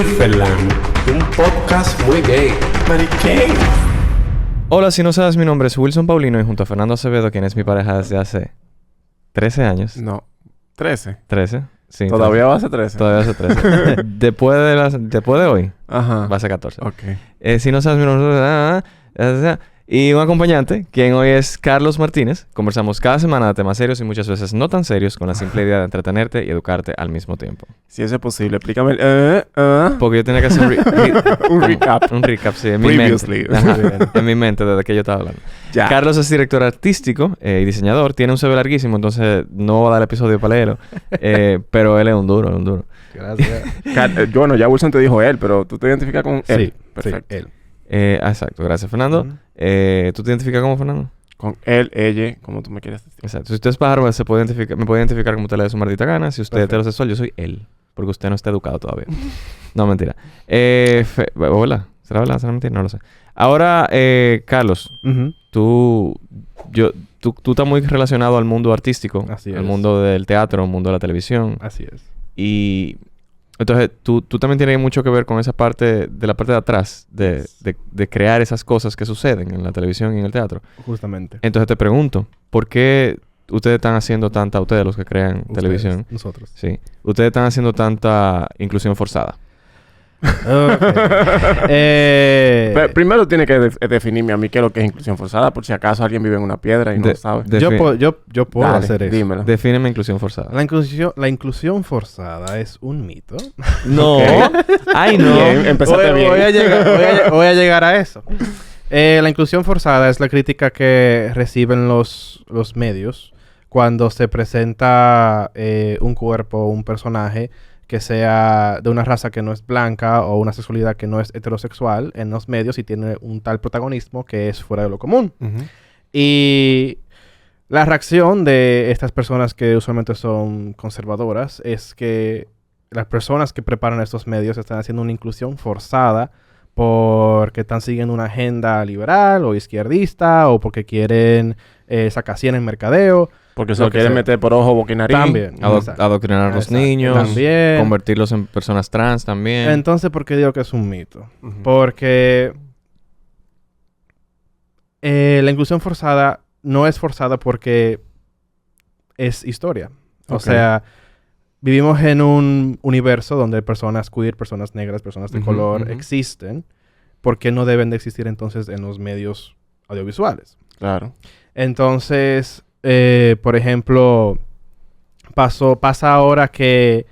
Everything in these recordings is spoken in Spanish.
Morfeland, un podcast muy gay. Mariquén. Hola, si no sabes, mi nombre es Wilson Paulino y junto a Fernando Acevedo, quien es mi pareja desde hace 13 años. No, 13. 13, sí. Todavía va a ser 13. Todavía va a ser 13. después de hoy, Ajá. va a ser 14. Ok. Si no sabes, mi nombre y un acompañante, quien hoy es Carlos Martínez. Conversamos cada semana de temas serios y muchas veces no tan serios, con la simple idea de entretenerte y educarte al mismo tiempo. Si eso es posible, explícame Porque yo tenía que hacer un recap. Un recap, sí, en mi Previously. mente. Ajá, en mi mente, desde que yo estaba hablando. Ya. Carlos es director artístico y diseñador. Tiene un CV larguísimo, entonces no va a dar episodio para leerlo. Pero él es un duro, Gracias. Bueno, ya Wilson te dijo él, pero tú te identificas con él. Sí, Perfecto. sí, él. Exacto, gracias, Fernando. ¿Tú te identificas como Fernando? Con él, ella, como tú me quieras decir. Exacto. Si usted es pájaro, me puede identificar como usted le dé su maldita gana. Si usted es Perfecto. heterosexual, yo soy él. Porque usted no está educado todavía. No, mentira. Hola. ¿Será verdad? ¿Será mentira? No lo sé. Ahora, Carlos, Ujú. tú estás muy relacionado al mundo artístico. Así al es. mundo del teatro, al mundo de la televisión. Así es. Y entonces tú también tienes mucho que ver con esa parte de atrás de crear esas cosas que suceden en la televisión y en el teatro. Justamente. Entonces te pregunto, ¿por qué ustedes están haciendo ustedes los que crean Ustedes, televisión? Nosotros. Sí. Ustedes están haciendo tanta inclusión forzada. Ok. Pero primero tiene que definirme a mí qué es lo que es inclusión forzada, por si acaso alguien vive en una piedra y no sabe. Yo puedo Dale, hacer eso. dímelo. Defíneme inclusión forzada. La inclusión forzada es un mito. No. Ok. Ay, no. Bien, empezaste bien. Voy a llegar a eso. La inclusión forzada es la crítica que reciben los medios cuando se presenta un cuerpo, un personaje que sea de una raza que no es blanca o una sexualidad que no es heterosexual en los medios y tiene un tal protagonismo que es fuera de lo común. Ujú. Y la reacción de estas personas que usualmente son conservadoras es que las personas que preparan estos medios están haciendo una inclusión forzada porque están siguiendo una agenda liberal o izquierdista o porque quieren sacar 100 en mercadeo. Porque se Lo lo que quieren sea. meter por ojo, boca y nariz. También. Exacto. Adoctrinar a los Exacto. niños. También. Convertirlos en personas trans también. Entonces, ¿por qué digo que es un mito? Ujú. Porque la inclusión forzada no es forzada porque es historia. O Ok. sea, vivimos en un universo donde personas queer, personas negras, personas de Ujú, color ujú. existen. ¿Por qué no deben de existir entonces en los medios audiovisuales? Claro. Entonces, por ejemplo, pasa ahora que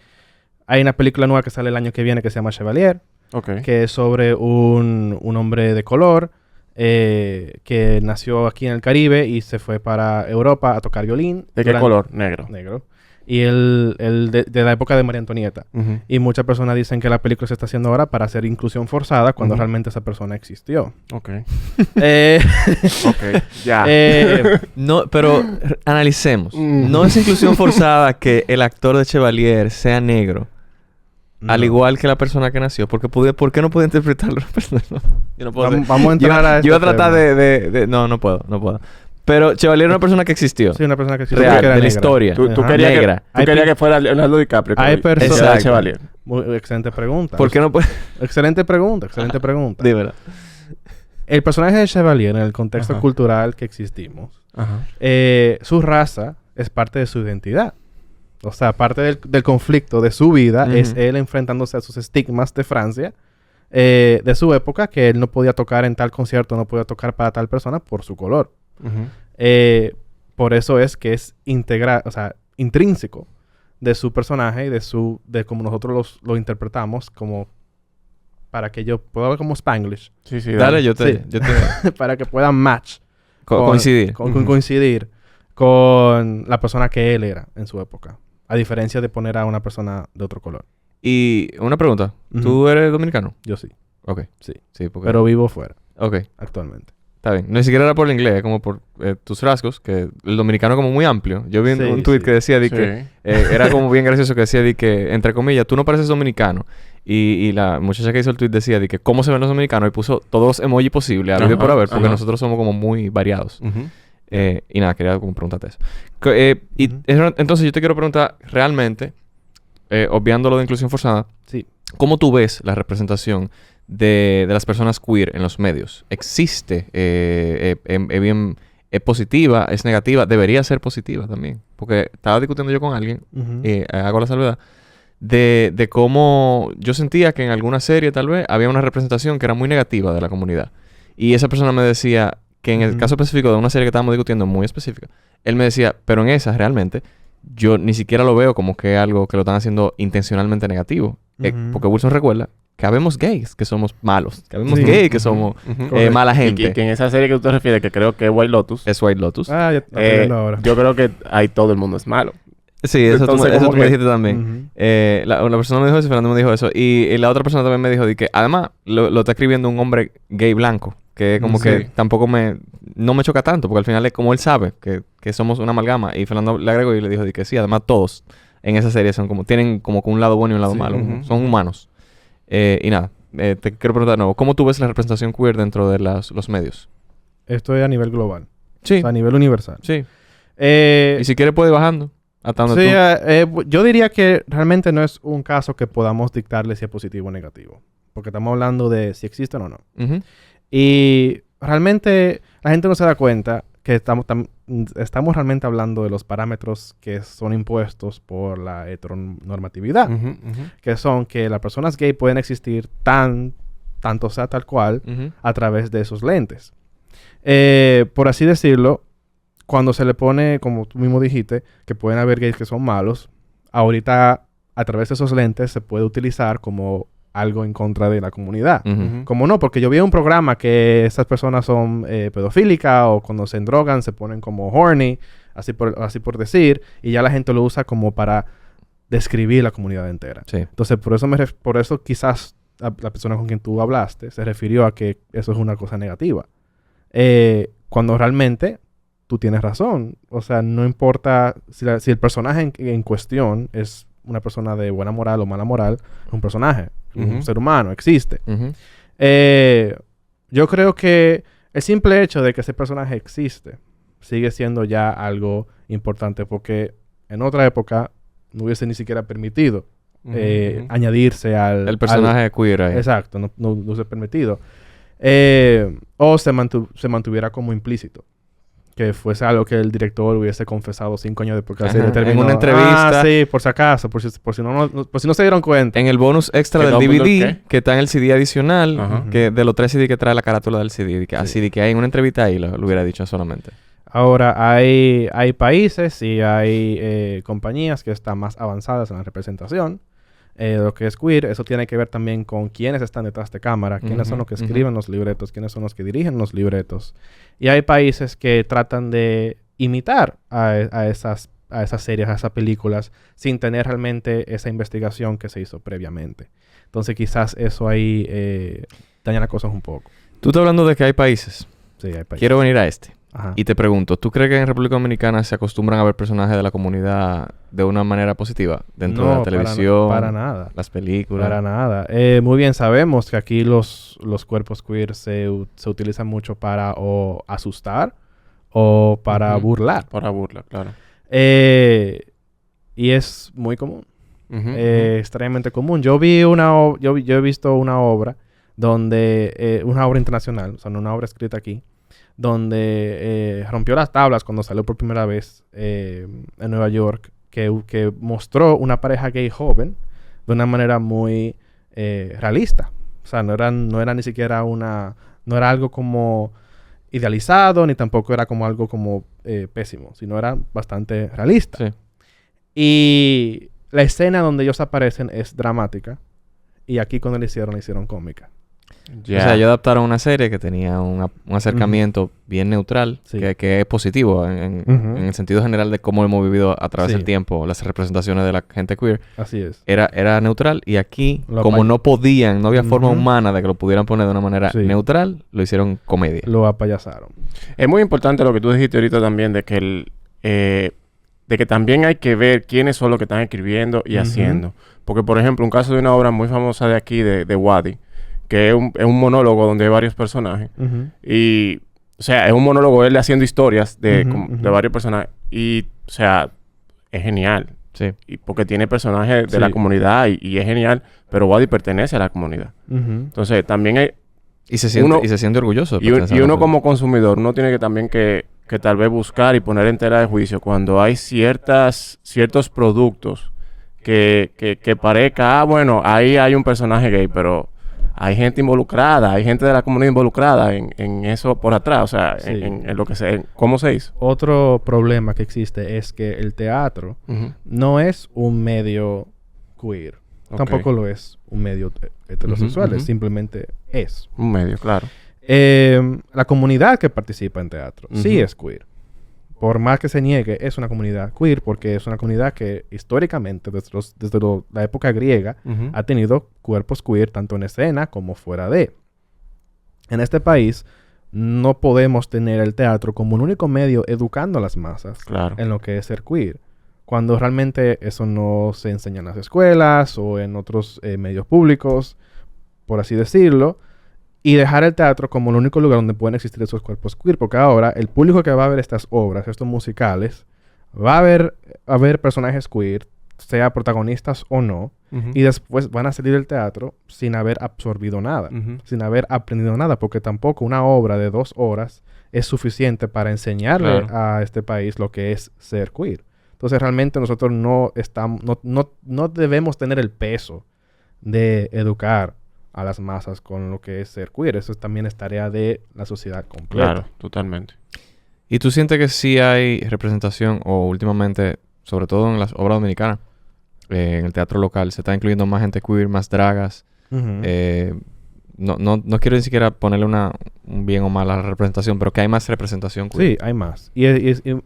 hay una película nueva que sale el año que viene que se llama Chevalier, Ok. que es sobre un hombre de color que nació aquí en el Caribe y se fue para Europa a tocar violín. ¿De qué color? Negro. Negro. Y él de la época de María Antonieta. Ujú. Y muchas personas dicen que la película se está haciendo ahora para hacer inclusión forzada cuando Ujú. realmente esa persona existió. Ok. Eh, Ok. Ya. No, pero analicemos. Mm. No es inclusión forzada que el actor de Chevalier sea negro. Al no. igual que la persona que nació. ¿Por qué no puede interpretarlo la persona? Yo no puedo Vamos a entrar a Yo iba a este tratar tema. No puedo. Pero Chevalier era una persona que existió. Sí, una persona que existió Real, que era de la negra. historia. Tú Ajá. querías Negra. que fuera Leonardo DiCaprio. Hay que personas- era de Exacto. Chevalier. Muy excelente pregunta. ¿Por qué no puede? Excelente pregunta. Dímelo. El personaje de Chevalier, en el contexto Ajá. cultural que existimos, Ajá. su raza es parte de su identidad. O sea, parte del conflicto de su vida Ujú. es él enfrentándose a sus estigmas de Francia, de su época, que él no podía tocar en tal concierto, no podía tocar para tal persona por su color. Ujú. Por eso es que es intrínseco de su personaje y de cómo nosotros lo interpretamos como para que yo pueda hablar como Spanglish, Sí, sí. Dale, yo Sí. te... para que puedan match coincidir. Ujú. coincidir con la persona que él era en su época, a diferencia de poner a una persona de otro color. Y una pregunta. Ujú. ¿Tú eres dominicano? Yo sí, Ok. sí, Sí, porque... pero vivo fuera Ok. actualmente. Está bien. Ni siquiera era por el inglés, como por tus rasgos, que el dominicano como muy amplio. Yo vi Sí, un tweet sí. que decía de Sí. que era como bien gracioso que decía de que, entre comillas, tú no pareces dominicano. Y la muchacha que hizo el tweet decía de que cómo se ven los dominicanos y puso todos los emojis posibles, a Ajá, por haber, porque ajá. nosotros somos como muy variados. Ujú. Y nada, quería como preguntarte eso. Y Ujú. entonces yo te quiero preguntar, realmente, obviando lo de inclusión forzada, Sí. ¿Cómo tú ves la representación de las personas queer en los medios? ¿Existe? ¿Es positiva? ¿Es negativa? Debería ser positiva también. Porque estaba discutiendo yo con alguien, hago la salvedad, de cómo yo sentía que en alguna serie tal vez había una representación que era muy negativa de la comunidad. Y esa persona me decía que en el caso específico de una serie que estábamos discutiendo muy específica, él me decía, pero en esa realmente yo ni siquiera lo veo como que es algo que lo están haciendo intencionalmente negativo. Porque Wilson recuerda que habemos gays que somos malos. Que habemos gays que somos mala gente. Y que en esa serie que tú te refieres, que creo que es White Lotus. Es White Lotus. Ah, ya estoy viendo ahora. Yo creo que ahí todo el mundo es malo. Sí, eso Entonces, tú como me que- dijiste también. La persona me dijo eso, Fernando me dijo eso. Y la otra persona también me dijo de que además lo está escribiendo un hombre gay blanco. Que como que tampoco no me choca tanto. Porque al final es como él sabe que somos una amalgama. Y Fernando le agregó y le dijo de que sí, además todos en esa serie tienen como que un lado bueno y un lado malo. Son humanos. Y nada, te quiero preguntar de nuevo. ¿Cómo tú ves la representación queer dentro de los medios? Esto es a nivel global. Sí. O sea, a nivel universal. Sí. Y si quieres puede ir bajando. Hasta donde tú... yo diría que realmente no es un caso que podamos dictarle si es positivo o negativo. Porque estamos hablando de si existen o no. Ujú. Y realmente la gente no se da cuenta que estamos realmente hablando de los parámetros que son impuestos por la heteronormatividad. Que son que las personas gay pueden existir tanto sea tal cual Ujú. a través de esos lentes. Por así decirlo, cuando se le pone, como tú mismo dijiste, que pueden haber gays que son malos, ahorita a través de esos lentes se puede utilizar como algo en contra de la comunidad. Ujú. Como no, porque yo vi un programa que esas personas son pedofílicas o cuando se endrogan se ponen como horny, así por decir, y ya la gente lo usa como para describir la comunidad entera. Sí. Entonces, por eso quizás la persona con quien tú hablaste se refirió a que eso es una cosa negativa. Cuando realmente tú tienes razón. O sea, no importa si el personaje en cuestión es una persona de buena moral o mala moral, es un personaje, un ser humano, existe. Ujú. Yo creo que el simple hecho de que ese personaje existe sigue siendo ya algo importante porque en otra época no hubiese ni siquiera permitido añadirse al... El personaje queer ahí. Exacto, no hubiese permitido. O se mantuviera como implícito. Que fuese algo que el director hubiese confesado 5 años después que la serie terminó. En una entrevista. Ah, sí, por si acaso, por si no se dieron cuenta. En el bonus extra Que del todo el mundo, DVD, ¿qué? que está en el CD adicional, Ajá. que de los 3 CD que trae la carátula del CD, que así de que hay en una entrevista ahí lo hubiera dicho solamente. Ahora, hay países y hay compañías que están más avanzadas en la representación. Lo que es queer, eso tiene que ver también con quiénes están detrás de cámara, quiénes son los que escriben los libretos, quiénes son los que dirigen los libretos. Y hay países que tratan de imitar a esas series, a esas películas, sin tener realmente esa investigación que se hizo previamente. Entonces, quizás eso ahí daña las cosas un poco. Tú estás hablando de que hay países. Sí, hay países. Quiero venir a este. Ajá. Y te pregunto, ¿tú crees que en República Dominicana se acostumbran a ver personajes de la comunidad de una manera positiva? Dentro de la televisión, para nada. las películas. Para nada. Muy bien sabemos que aquí los cuerpos queer se utilizan mucho para o asustar o para burlar. Para burla, claro. Y es muy común. Extremadamente común. Yo he visto una obra donde... una obra internacional, o sea, no una obra escrita aquí, donde rompió las tablas cuando salió por primera vez en Nueva York, que mostró una pareja gay joven de una manera muy realista. O sea, no era ni siquiera no era algo como idealizado, ni tampoco era como algo como pésimo, sino era bastante realista. Sí. Y la escena donde ellos aparecen es dramática. Y aquí cuando la hicieron cómica. O sea, ellos adaptaron una serie que tenía un acercamiento bien neutral, Sí. que es positivo en el sentido general de cómo hemos vivido a través del tiempo las representaciones de la gente queer. Así es. Era neutral y aquí, Lo como no había forma Ujú. humana de que lo pudieran poner de una manera Sí. neutral, lo hicieron comedia. Lo apayasaron. Es muy importante lo que tú dijiste ahorita también de que de que también hay que ver quiénes son los que están escribiendo y haciendo. Porque, por ejemplo, un caso de una obra muy famosa de aquí, de Wadi, que es un monólogo donde hay varios personajes. Y, o sea, es un monólogo él haciendo historias de varios personajes. Y, o sea, es genial. O Sí. Y porque tiene personajes de Sí. la comunidad y es genial, pero Wadi pertenece a la comunidad. Ujú. Entonces, también hay... Y se siente, Uno- y se siente orgulloso. de Y, pertenecer a la uno comunidad. como consumidor, uno tiene que también que tal vez buscar y poner en tela de juicio cuando hay ciertos productos que parezca, bueno, ahí hay un personaje gay, pero hay gente involucrada, hay gente de la comunidad involucrada en eso por atrás, o sea, Sí. en lo que se... ¿Cómo se hizo? Otro problema que existe es que el teatro Ujú. no es un medio queer. Ok. Tampoco lo es un medio heterosexual. ujú. Simplemente es. Un medio, claro. La comunidad que participa en teatro sí Ujú. es queer. Por más que se niegue, es una comunidad queer porque es una comunidad que históricamente, desde la época griega, Ujú. ha tenido cuerpos queer tanto en escena como fuera de. En este país no podemos tener el teatro como un único medio educando a las masas Claro. en lo que es ser queer, cuando realmente eso no se enseña en las escuelas o en otros medios públicos, por así decirlo, y dejar el teatro como el único lugar donde pueden existir esos cuerpos queer, porque ahora el público que va a ver estas obras, estos musicales, va a ver personajes queer, sea protagonistas o no, Ujú. y después van a salir del teatro sin haber absorbido nada, Ujú. sin haber aprendido nada, porque tampoco una obra de 2 horas es suficiente para enseñarle Claro. a este país lo que es ser queer. Entonces realmente nosotros no debemos tener el peso de educar a las masas con lo que es ser queer. Eso también es tarea de la sociedad completa. Claro, totalmente. ¿Y tú sientes que sí hay representación o últimamente, sobre todo en las obras dominicanas, en el teatro local, se está incluyendo más gente queer, más dragas? Ujú. No quiero ni siquiera ponerle un bien o mal a la representación, pero que hay más representación queer. Sí, hay más. Y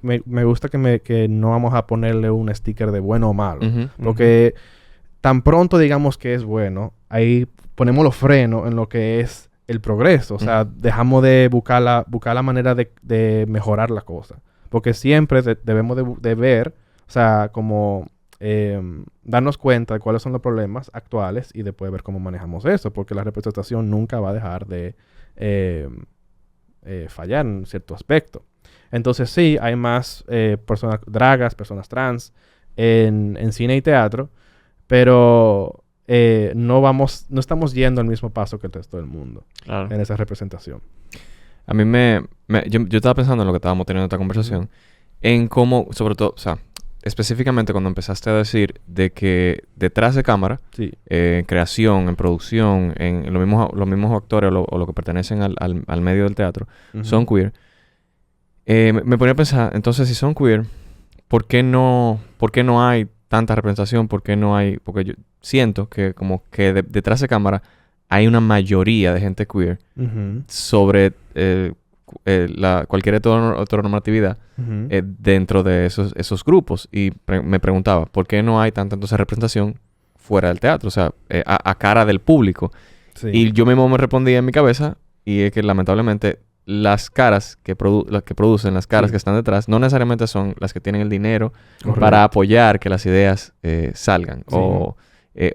me gusta que no vamos a ponerle un sticker de bueno o malo. Ujú. Porque tan pronto digamos que es bueno, ahí ponemos los frenos en lo que es el progreso. O sea, dejamos de buscar la manera de mejorar la cosa. Porque siempre debemos de ver, o sea, como darnos cuenta de cuáles son los problemas actuales y después ver cómo manejamos eso. Porque la representación nunca va a dejar de fallar en cierto aspecto. Entonces sí, hay más personas dragas, personas trans en cine y teatro, pero no estamos yendo al mismo paso que el resto del mundo Claro. en esa representación. A mí yo estaba pensando en lo que estábamos teniendo esta conversación, en cómo, sobre todo, o sea, específicamente cuando empezaste a decir de que detrás de cámara, Sí. en creación, en producción, en los mismos actores o lo que pertenecen al medio del teatro, Ujú. son queer. Me ponía a pensar, entonces, si son queer, ¿por qué no hay tanta representación? ¿Por qué no hay...? Porque yo siento que como que detrás de cámara hay una mayoría de gente queer Ujú. sobre cualquier heteronormatividad Ujú. dentro de esos grupos. Y me preguntaba, ¿por qué no hay tanta entonces representación fuera del teatro? O sea, a cara del público. Sí. Y yo mismo me respondía en mi cabeza, y es que lamentablemente las caras las que producen, las caras Sí. que están detrás, no necesariamente son las que tienen el dinero Correcto. para apoyar que las ideas salgan Sí.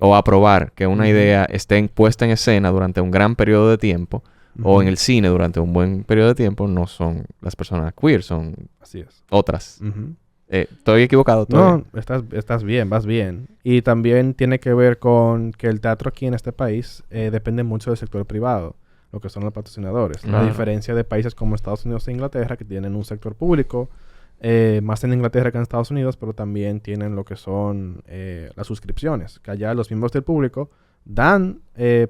o aprobar que una Ujú. idea esté puesta en escena durante un gran periodo de tiempo o Ujú. en el cine durante un buen periodo de tiempo. No son las personas queer, son Así es. otras. Ujú. ¿Estoy equivocado todavía? No, estás bien, vas bien. Y también tiene que ver con que el teatro aquí en este país depende mucho del sector privado, lo que son los patrocinadores. A Claro. diferencia de países como Estados Unidos e Inglaterra, que tienen un sector público, más en Inglaterra que en Estados Unidos, pero también tienen lo que son las suscripciones, que allá los miembros del público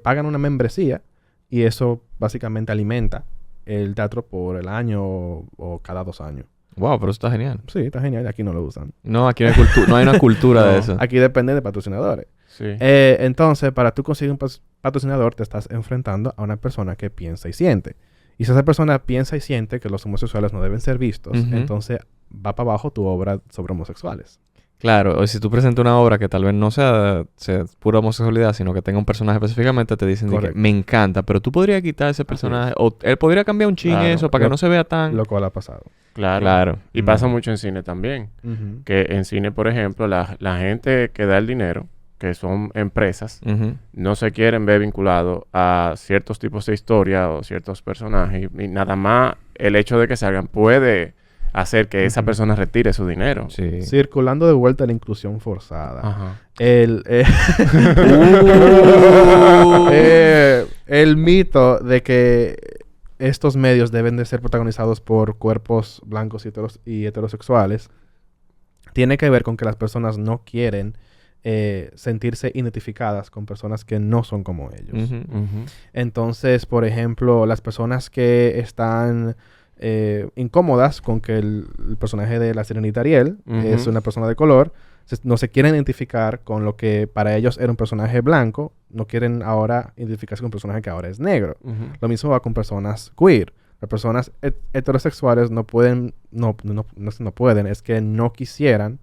pagan una membresía y eso básicamente alimenta el teatro por el año o cada 2 años. Wow, pero eso está genial. Sí, está genial. Aquí no lo usan. No, aquí no hay una cultura de No. eso. Aquí depende de patrocinadores. Sí. Entonces, para tú conseguir un patrocinador, te estás enfrentando a una persona que piensa y siente. Y si esa persona piensa y siente que los homosexuales no deben ser vistos, Ujú. entonces va para abajo tu obra sobre homosexuales. Claro, o si tú presentas una obra que tal vez no sea pura homosexualidad, sino que tenga un personaje específicamente, te dicen de que Correcto. me encanta, pero tú podrías quitar ese personaje, o él podría cambiar un ching Claro. eso para que no se vea tan... Lo cual ha pasado. Claro. Claro. Y pasa mucho en cine también. Ujú. Que en cine, por ejemplo, la gente que da el dinero, que son empresas, Ujú. no se quieren ver vinculados a ciertos tipos de historia o ciertos personajes. Y nada más el hecho de que salgan puede hacer que esa persona retire su dinero. Sí. Circulando de vuelta a la inclusión forzada. Ajá. El mito de que estos medios deben de ser protagonizados por cuerpos blancos y heterosexuales tiene que ver con que las personas no quieren sentirse identificadas con personas que no son como ellos. Ujú. Ujú. Entonces, por ejemplo, las personas que están incómodas con que el personaje de la Sirenita Ariel es Ujú. una persona de color, no se quieren identificar con lo que para ellos era un personaje blanco, no quieren ahora identificarse con un personaje que ahora es negro. Ujú. Lo mismo va con personas queer. Las personas heterosexuales no pueden, no pueden, es que no quisieran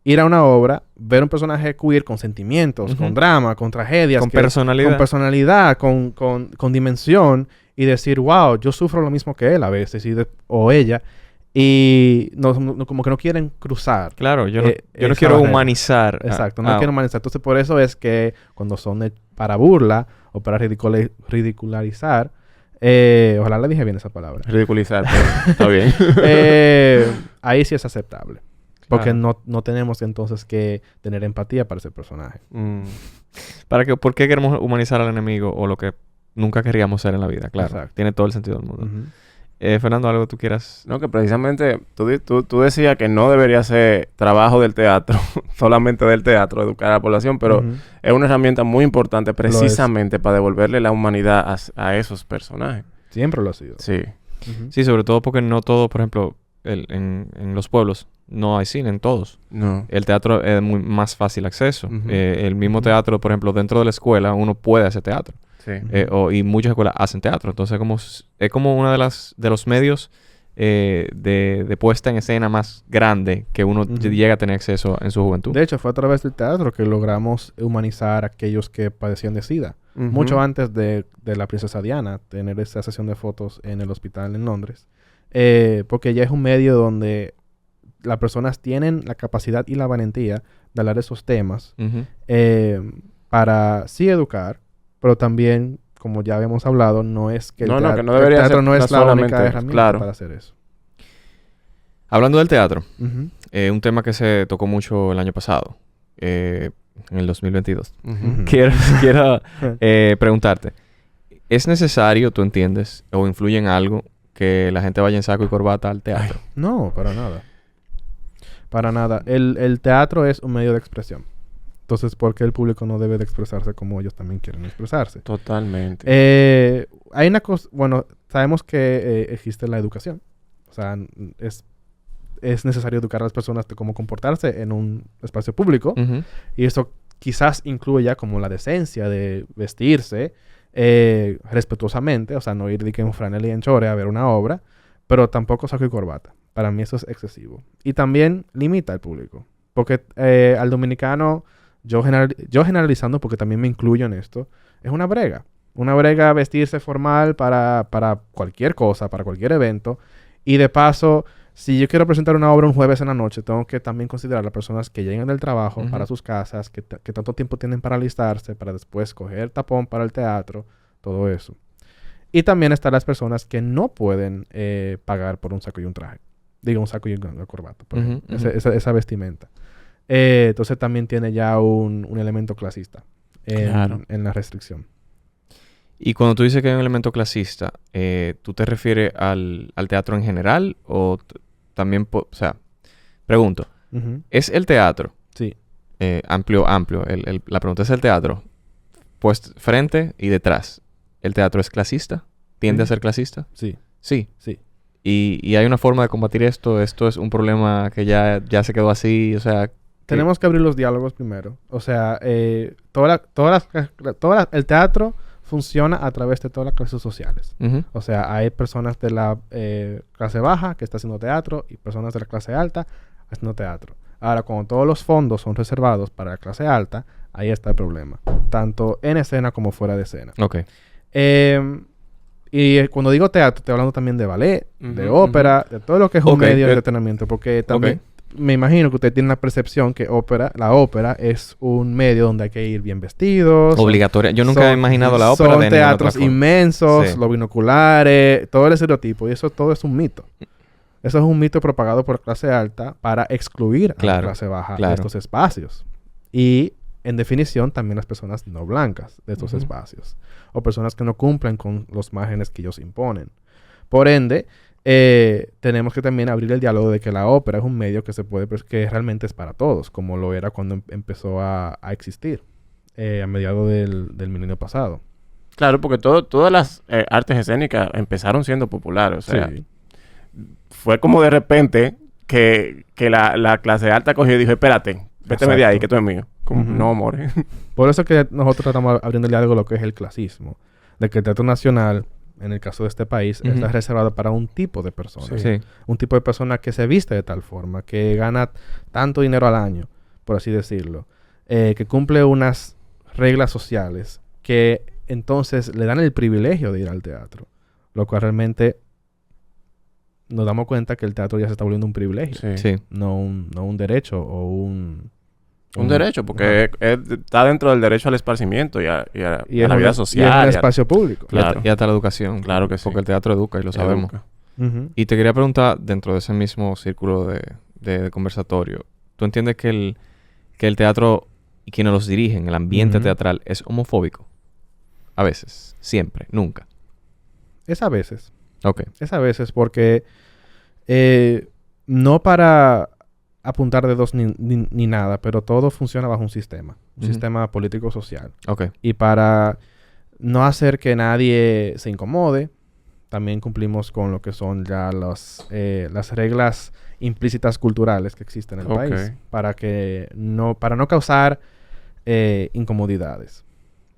ir a una obra, ver un personaje queer con sentimientos, Ujú. con drama, con tragedias. Con personalidad. Con personalidad, con dimensión. Y decir, wow, yo sufro lo mismo que él a veces, o ella. Y como que no quieren cruzar. Claro, yo no esa quiero barrera. humanizar. Exacto, no quiero humanizar. Entonces, por eso es que cuando son para burla o para ridicularizar, ojalá le dije bien esa palabra. Ridiculizar, pero está bien. Ahí sí es aceptable. Porque Claro. no tenemos entonces que tener empatía para ese personaje. Mm. ¿Por qué queremos humanizar al enemigo o lo que nunca queríamos ser en la vida? Claro, Exacto. tiene todo el sentido del mundo. Ujú. Fernando, ¿algo tú quieras? No, que precisamente tú decías que no debería ser trabajo del teatro, solamente del teatro, educar a la población, pero Ujú. es una herramienta muy importante precisamente para devolverle la humanidad a esos personajes. Siempre lo ha sido. Sí. Ujú. Sí, sobre todo porque no todo, por ejemplo, en los pueblos no hay cine, en todos. No. El teatro es muy más fácil acceso. Ujú. El mismo Ujú. teatro, por ejemplo, dentro de la escuela uno puede hacer teatro. Sí. Y muchas escuelas hacen teatro. Entonces es como una de los medios de puesta en escena más grande que uno Ujú. llega a tener acceso en su juventud. De hecho, fue a través del teatro que logramos humanizar a aquellos que padecían de SIDA. Ujú. Mucho antes de la princesa Diana tener esa sesión de fotos en el hospital en Londres. Porque ya es un medio donde las personas tienen la capacidad y la valentía de hablar de esos temas Ujú. para sí educar, pero también, como ya habíamos hablado, no es que No, teatro, que no debería el teatro ser no es no la solamente, única herramienta claro. para hacer eso. Hablando del teatro, Ujú. un tema que se tocó mucho el año pasado, en el 2022. Ujú. Ujú. Quiero preguntarte, ¿es necesario, tú entiendes, o influye en algo que la gente vaya en saco y corbata al teatro? No, para nada. Para nada. El teatro es un medio de expresión. Entonces, ¿por qué el público no debe de expresarse como ellos también quieren expresarse? Totalmente. Hay una cosa... Bueno, sabemos que existe la educación. O sea, es necesario educar a las personas de cómo comportarse en un espacio público. Ujú. Y eso quizás incluye ya como la decencia de vestirse respetuosamente. O sea, no ir de que en franela y en chore a ver una obra. Pero tampoco saco y corbata. Para mí eso es excesivo. Y también limita al público. Porque al dominicano, yo generalizando, porque también me incluyo en esto, es una brega. Una brega vestirse formal para cualquier cosa, para cualquier evento. Y de paso, si yo quiero presentar una obra un jueves en la noche, tengo que también considerar a las personas que llegan del trabajo Ujú. para sus casas, que tanto tiempo tienen para alistarse, para después coger tapón para el teatro, todo eso. Y también están las personas que no pueden pagar por un saco y un traje. Digo, un saco y una corbata, por Ujú, ejemplo. ujú. Esa vestimenta. Entonces también tiene ya un elemento clasista Claro. en la restricción. Y cuando tú dices que hay un elemento clasista, ¿tú te refieres al teatro en general o también, o sea, pregunto, Ujú. ¿es el teatro Sí. amplio? La pregunta es el teatro, pues frente y detrás. ¿El teatro es clasista? ¿Tiende Sí. a ser clasista? Sí. Sí. Sí. Y hay una forma de combatir esto. Esto es un problema que ya se quedó así, o sea... Tenemos que abrir los diálogos primero. O sea, el teatro funciona a través de todas las clases sociales. Ujú. O sea, hay personas de la clase baja que están haciendo teatro y personas de la clase alta haciendo teatro. Ahora, cuando todos los fondos son reservados para la clase alta, ahí está el problema. Tanto en escena como fuera de escena. Ok. Y cuando digo teatro, estoy hablando también de ballet, de Ujú, ópera, de todo lo que es un Ok, medio de entretenimiento. Porque también me imagino que usted tiene la percepción que la ópera es un medio donde hay que ir bien vestidos. Obligatoria. Yo nunca he imaginado la ópera Son de ninguna otra teatros forma. inmensos, Sí. los binoculares, todo el estereotipo. Y eso todo es un mito. Eso es un mito propagado por clase alta para excluir a la clase baja de estos espacios. Y, en definición, también las personas no blancas de estos espacios. O personas que no cumplen con los márgenes que ellos imponen. Por ende, tenemos que también abrir el diálogo de que la ópera es un medio que que realmente es para todos, como lo era cuando empezó a existir a mediados del milenio pasado. Claro, porque todas las artes escénicas empezaron siendo populares. O sea, fue como de repente que la clase alta cogió y dijo, espérate, véteme de ahí, que tú es mío. Como, no, amor. Por eso que nosotros estamos abriendo el diálogo lo que es el clasismo. De que el teatro nacional, en el caso de este país, está reservado para un tipo de personas. Sí. Un tipo de persona que se viste de tal forma, que gana tanto dinero al año, por así decirlo. Que cumple unas reglas sociales que entonces le dan el privilegio de ir al teatro. Lo cual realmente nos damos cuenta que el teatro ya se está volviendo un privilegio. Sí. No un derecho o un derecho, porque está dentro del derecho al esparcimiento y a la vida social. Y es un espacio público. Claro. Y hasta la educación. Claro que sí. Porque el teatro educa y lo sabemos. Y te quería preguntar, dentro de ese mismo círculo de conversatorio, ¿tú entiendes que el teatro y quienes los dirigen, el ambiente teatral, es homofóbico? A veces. Siempre. Nunca. Es a veces. Ok. Es a veces porque no para apuntar dedos ni nada, pero todo funciona bajo un sistema. Un sistema político-social. Ok. Y para no hacer que nadie se incomode, también cumplimos con lo que son ya las reglas implícitas culturales que existen en el país. Para no causar incomodidades.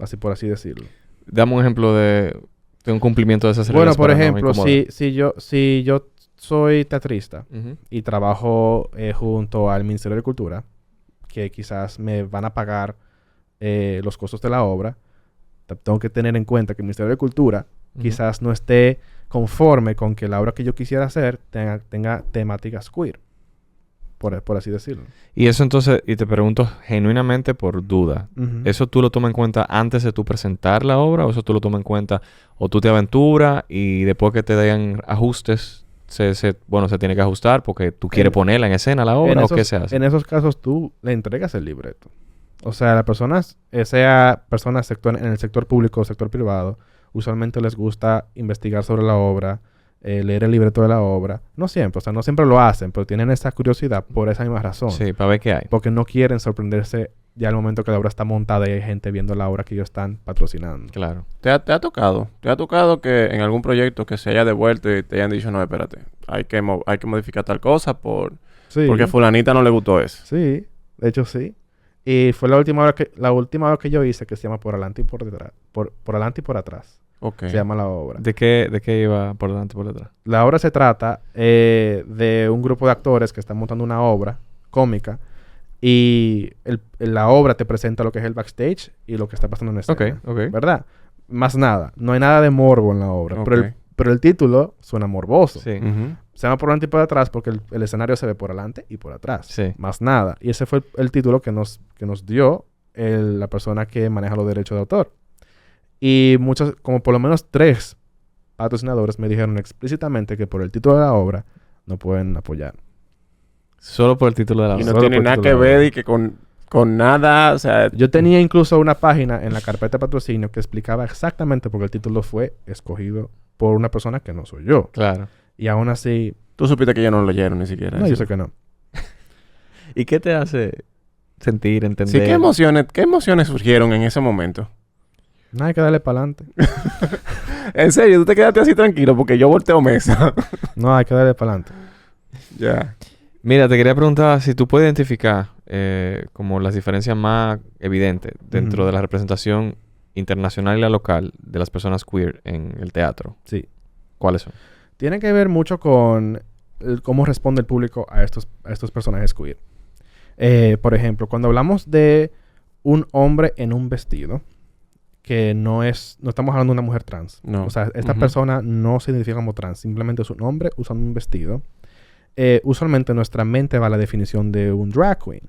Así por así decirlo. Dame un ejemplo de un cumplimiento de esas reglas. Bueno, por ejemplo, si yo soy teatrista y trabajo junto al Ministerio de Cultura, que quizás me van a pagar los costos de la obra, tengo que tener en cuenta que el Ministerio de Cultura quizás no esté conforme con que la obra que yo quisiera hacer tenga temáticas queer, por así decirlo. Y eso entonces, y te pregunto genuinamente por duda, ¿eso tú lo tomas en cuenta antes de tú presentar la obra o eso tú lo tomas en cuenta o tú te aventuras y después que te den ajustes se tiene que ajustar porque tú quieres ponerla en escena la obra o qué se hace? En esos casos tú le entregas el libreto. O sea, las personas, sea personas en el sector público o sector privado, usualmente les gusta investigar sobre la obra, leer el libreto de la obra. No siempre, o sea, no siempre lo hacen, pero tienen esa curiosidad por esa misma razón. Sí, para ver qué hay. Porque no quieren sorprenderse ya al momento que la obra está montada y hay gente viendo la obra que ellos están patrocinando. Claro. ¿Te ha tocado que en algún proyecto que se haya devuelto y te hayan dicho, no, espérate, hay que modificar tal cosa porque fulanita no le gustó eso? Sí, de hecho sí. Y fue la última obra que yo hice que se llama Por adelante y por detrás. Por adelante y por atrás. Okay. Se llama la obra. ¿De qué iba por delante y por detrás? La obra se trata de un grupo de actores que están montando una obra cómica y la obra te presenta lo que es el backstage y lo que está pasando en escena. Ok. ¿Verdad? Más nada. No hay nada de morbo en la obra. Okay. Pero el título suena morboso. Sí. Se llama Por adelante y por atrás porque el escenario se ve por adelante y por atrás. Sí. Más nada. Y ese fue el título que nos dio la persona que maneja los derechos de autor. Y como por lo menos 3 patrocinadores me dijeron explícitamente que por el título de la obra no pueden apoyar. Solo por el título de la obra. Y no tiene nada que ver y que con nada, o sea... Yo tenía incluso una página en la carpeta de patrocinio que explicaba exactamente por qué el título fue escogido por una persona que no soy yo. Claro. Y aún así... Tú supiste que ellos no lo leyeron ni siquiera. No, yo sé que no. ¿Y qué te hace sentir, entender? Sí, ¿qué emociones surgieron en ese momento? No, hay que darle para adelante. En serio, tú te quedaste así tranquilo porque yo volteo mesa. No, hay que darle para adelante. Ya. Mira, te quería preguntar si tú puedes identificar como las diferencias más evidentes dentro de la representación internacional y la local de las personas queer en el teatro. Sí. ¿Cuáles son? Tiene que ver mucho con cómo responde el público a estos personajes queer. Por ejemplo, cuando hablamos de un hombre en un vestido, que no estamos hablando de una mujer trans. No. O sea, esta persona no se identifica como trans. Simplemente es un hombre usando un vestido. Usualmente nuestra mente va a la definición de un drag queen.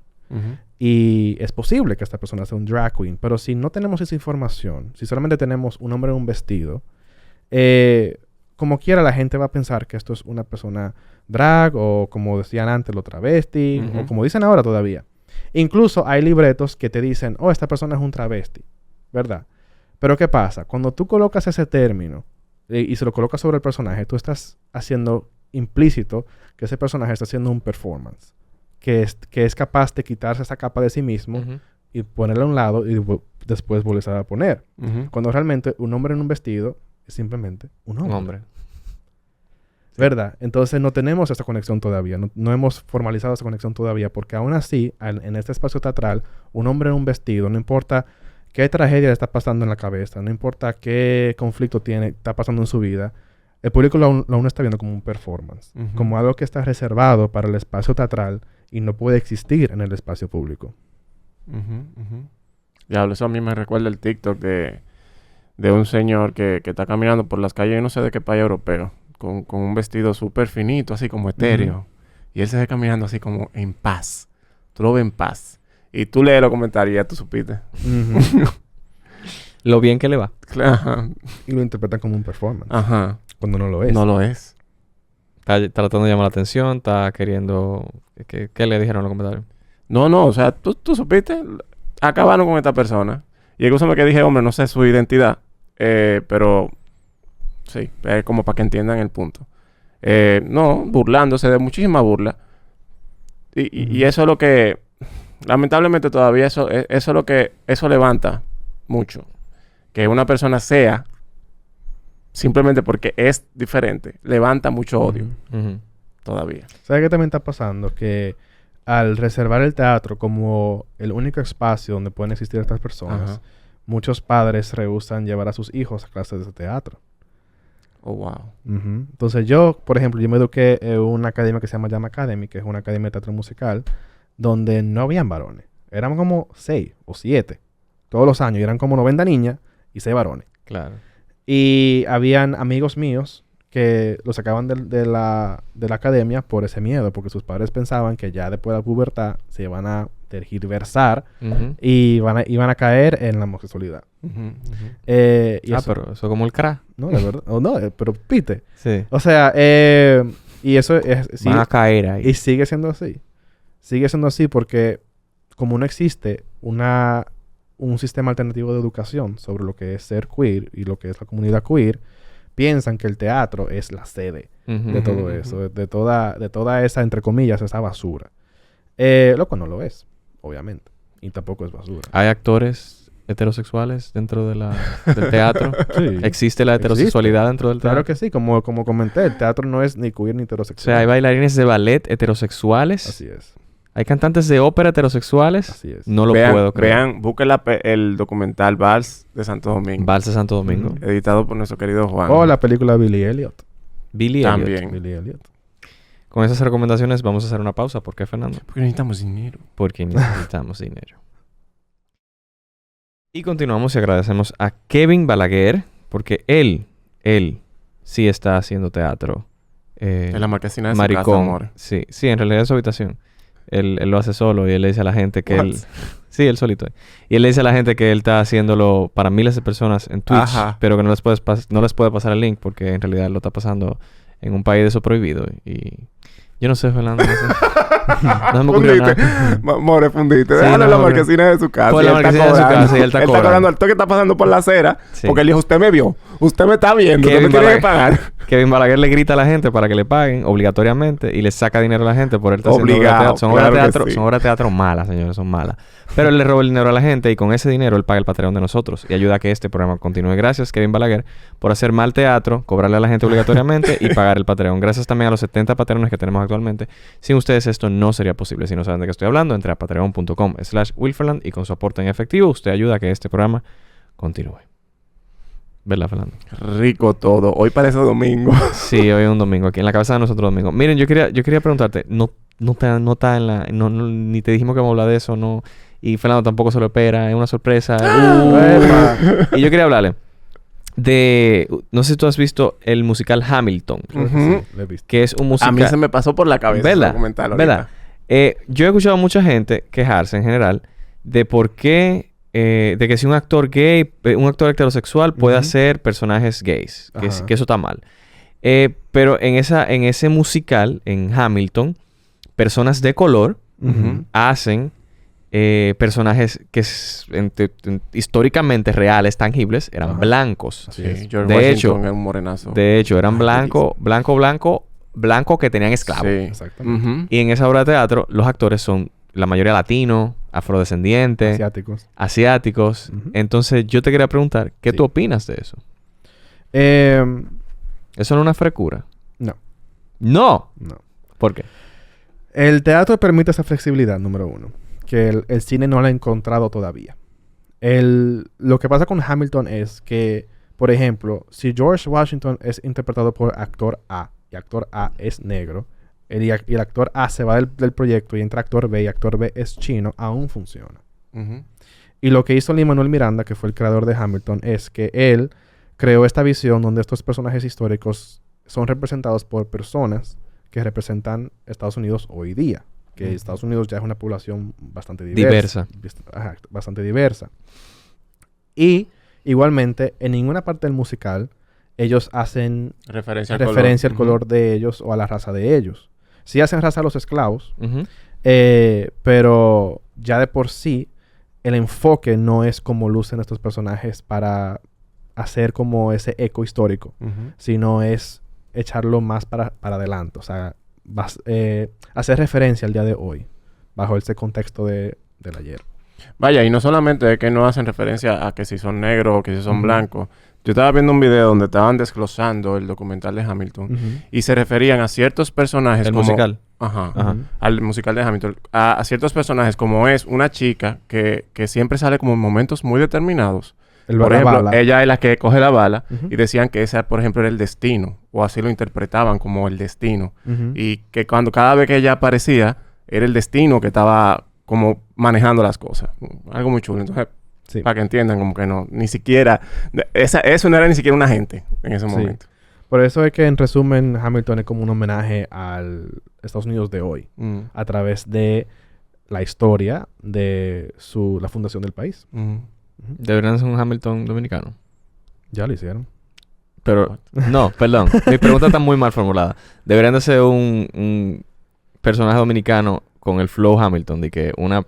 Y es posible que esta persona sea un drag queen. Pero si no tenemos esa información, si solamente tenemos un hombre en un vestido, como quiera la gente va a pensar que esto es una persona drag o como decían antes, lo travesti, o como dicen ahora todavía. Incluso hay libretos que te dicen, oh, esta persona es un travesti, ¿verdad? Pero ¿qué pasa? Cuando tú colocas ese término y se lo colocas sobre el personaje, tú estás haciendo implícito que ese personaje está haciendo un performance, que es capaz de quitarse esa capa de sí mismo y ponerla a un lado y después volverse a poner. Cuando realmente un hombre en un vestido es simplemente un hombre. Un hombre. ¿Verdad? Entonces no tenemos esta conexión todavía. No hemos formalizado esa conexión todavía porque aún así, en este espacio teatral, un hombre en un vestido, no importa qué tragedia le está pasando en la cabeza, no importa qué conflicto está pasando en su vida, el público lo aún está viendo como un performance, como algo que está reservado para el espacio teatral y no puede existir en el espacio público. Diablo, eso a mí me recuerda el TikTok de un señor que está caminando por las calles, no sé de qué país europeo, con un vestido súper finito, así como etéreo. Y él se ve caminando así como en paz. Tú lo ves en paz. Y tú lees los comentarios y ya tú supiste. Lo bien que le va. Ajá. Y lo interpretan como un performance. Ajá. Cuando no lo es. No lo es. Está tratando de llamar la atención, está queriendo... ¿Qué le dijeron en los comentarios? No. O sea, tú supiste. Acabaron con esta persona. Y escúchame que dije, hombre, no sé su identidad. Pero... Sí. Es como para que entiendan el punto. No, burlándose de muchísima burla. Y eso es lo que... Lamentablemente todavía eso es lo que... Eso levanta mucho. Que una persona sea... Simplemente porque es diferente. Levanta mucho odio. Todavía. ¿Sabes qué también está pasando? Que al reservar el teatro como el único espacio donde pueden existir estas personas, muchos padres rehúsan llevar a sus hijos a clases de teatro. Oh, wow. Entonces yo, por ejemplo, yo me eduqué en una academia que se llama Llama Academy, que es una academia de teatro musical, donde no habían varones. Eran como 6 o 7 todos los años. Y eran como 90 niñas y 6 varones. Claro. Y habían amigos míos que los sacaban de la academia por ese miedo, porque sus padres pensaban que ya después de la pubertad se iban a tergiversar y iban a caer en la homosexualidad. Y eso, pero eso como el crack. no, de verdad. Pero pite. Sí. O sea, y eso es... Sí, Van a caer ahí. y sigue siendo así. Sigue siendo así porque como no existe un sistema alternativo de educación sobre lo que es ser queer y lo que es la comunidad queer, piensan que el teatro es la sede de todo eso, de toda esa, entre comillas, esa basura. Lo cual no lo es, obviamente. Y tampoco es basura. ¿Hay actores heterosexuales dentro del teatro? Sí. ¿Existe la heterosexualidad dentro del teatro? Claro que sí. Como comenté, el teatro no es ni queer ni O heterosexual. sea, hay bailarines de ballet heterosexuales. Así es. Hay cantantes de ópera heterosexuales. Así es. No lo puedo creer. Busquen el documental Vals de Santo Domingo. Vals de Santo Domingo. Editado por nuestro querido Juan. O la película Billy Elliot. Billy También. Elliot. Billy Elliot. Con esas recomendaciones vamos a hacer una pausa. ¿Por qué, Fernando? Porque necesitamos dinero. Porque necesitamos dinero. Y continuamos y agradecemos a Kevin Balaguer porque él sí está haciendo teatro. En la marquesina de su maricón. casa, amor. Sí, en realidad es su habitación. Él lo hace solo y él le dice a la gente que él... Sí, él solito. Y él le dice a la gente que él está haciéndolo para miles de personas en Twitch, pero que no les puede pasar el link porque en realidad lo está pasando en un país de eso prohibido. Y yo no sé, Fernando. No, sé. No se me ocurrió nada. More, fundiste. Sí, Déjalo en la no, marquesina de su casa. Por la marquesina de su casa y él está cobrando. cobrando. Al toque está pasando por la acera. Sí. Porque él dijo, usted me vio. Usted me está viendo. Kevin Usted me tiene que Balaguer. pagar. Kevin Balaguer le grita a la gente para que le paguen obligatoriamente y le saca dinero a la gente por él estar haciendo obras de teatro. Son obras de claro que teatro, sí. son obras de teatro malas, señores, son malas. Pero él le roba el dinero a la gente y con ese dinero él paga el Patreon de nosotros y ayuda a que este programa continúe. Gracias, Kevin Balaguer, por hacer mal teatro, cobrarle a la gente obligatoriamente y pagar el Patreon. Gracias también a los 70 Patreones que tenemos actualmente. Sin ustedes esto no sería posible. Si no saben de qué estoy hablando, entre a patreon.com/Wilferland y con su aporte en efectivo usted ayuda a que este programa continúe. ¿Verdad, Fernando? Rico todo. Hoy parece domingo. Sí, hoy es un domingo aquí en la cabeza de nosotros domingo. Miren, yo quería preguntarte, no está en la ni te dijimos que vamos a hablar de eso, no, y Fernando tampoco se lo espera, es una sorpresa. Y yo quería hablarle de, no sé si tú has visto el musical Hamilton, Ujú. Lo he visto. que es un A musical. mí se me pasó por la cabeza ¿Verdad? documental ahorita. ¿Verdad? Yo he escuchado a mucha gente quejarse en general de por qué de que si un actor gay, un actor heterosexual puede hacer personajes gays, que eso está mal. Pero en ese musical, en Hamilton, personas de color hacen personajes que históricamente reales, tangibles, eran blancos. Así Sí, es. George De Washington hecho- era un morenazo. De hecho, eran blanco que tenían esclavos. Sí. Exactamente. Ujú. Y en esa obra de teatro, los actores son la mayoría latinos, afrodescendientes, Asiáticos. asiáticos. Ujú. Entonces, yo te quería preguntar, ¿qué Sí. tú opinas de eso? Em, ¿Eso no es una frecura? no, ¡No! no. ¿Por qué? El teatro permite esa flexibilidad, número uno, que el cine no la ha encontrado todavía. Lo que pasa con Hamilton es que, por ejemplo, si George Washington es interpretado por actor A y actor A es negro, y el actor A se va del proyecto y entra actor B y actor B es chino, aún funciona. Ujú. Y lo que hizo Lin-Manuel Miranda, que fue el creador de Hamilton, es que él creó esta visión donde estos personajes históricos son representados por personas que representan Estados Unidos hoy día. Que Ujú. Estados Unidos ya es una población bastante diversa. Ajá, bastante diversa. Y igualmente, en ninguna parte del musical, ellos hacen Referencia al referencia al color. color de ellos o a la raza de ellos. Sí hacen raza a los esclavos, Ujú. pero ya de por sí, el enfoque no es como lucen estos personajes para hacer como ese eco histórico, Ujú. sino es echarlo más para adelante. O sea, hacer referencia al día de hoy, bajo ese contexto del ayer. Vaya, y no solamente es que no hacen referencia a que si son negros o que si son Ujú. blancos. Yo estaba viendo un video donde estaban desglosando el documental de Hamilton Ujú. y se referían a ciertos personajes El como... musical. Ajá. Ajá. Ujú. Al musical de Hamilton. A ciertos personajes como es una chica que siempre sale como en momentos muy determinados. Por La ejemplo, bala. ella es la que coge la bala Ujú. y decían que ese, por ejemplo, era el destino. O así lo interpretaban como el destino. Ujú. Y que cada vez que ella aparecía, era el destino que estaba como manejando las cosas. Algo muy chulo. Entonces, Sí. para que entiendan como que no, ni siquiera... Eso no era ni siquiera un agente en ese Sí. momento. Por eso es que en resumen Hamilton es como un homenaje al Estados Unidos de hoy, Mm. a través de la historia de la fundación del país. Mm. Ujú. Deberían ser un Hamilton dominicano. Ya lo hicieron. Pero, no, perdón. Mi pregunta está muy mal formulada. Deberían de ser un personaje dominicano con el flow Hamilton. De que Ya lo un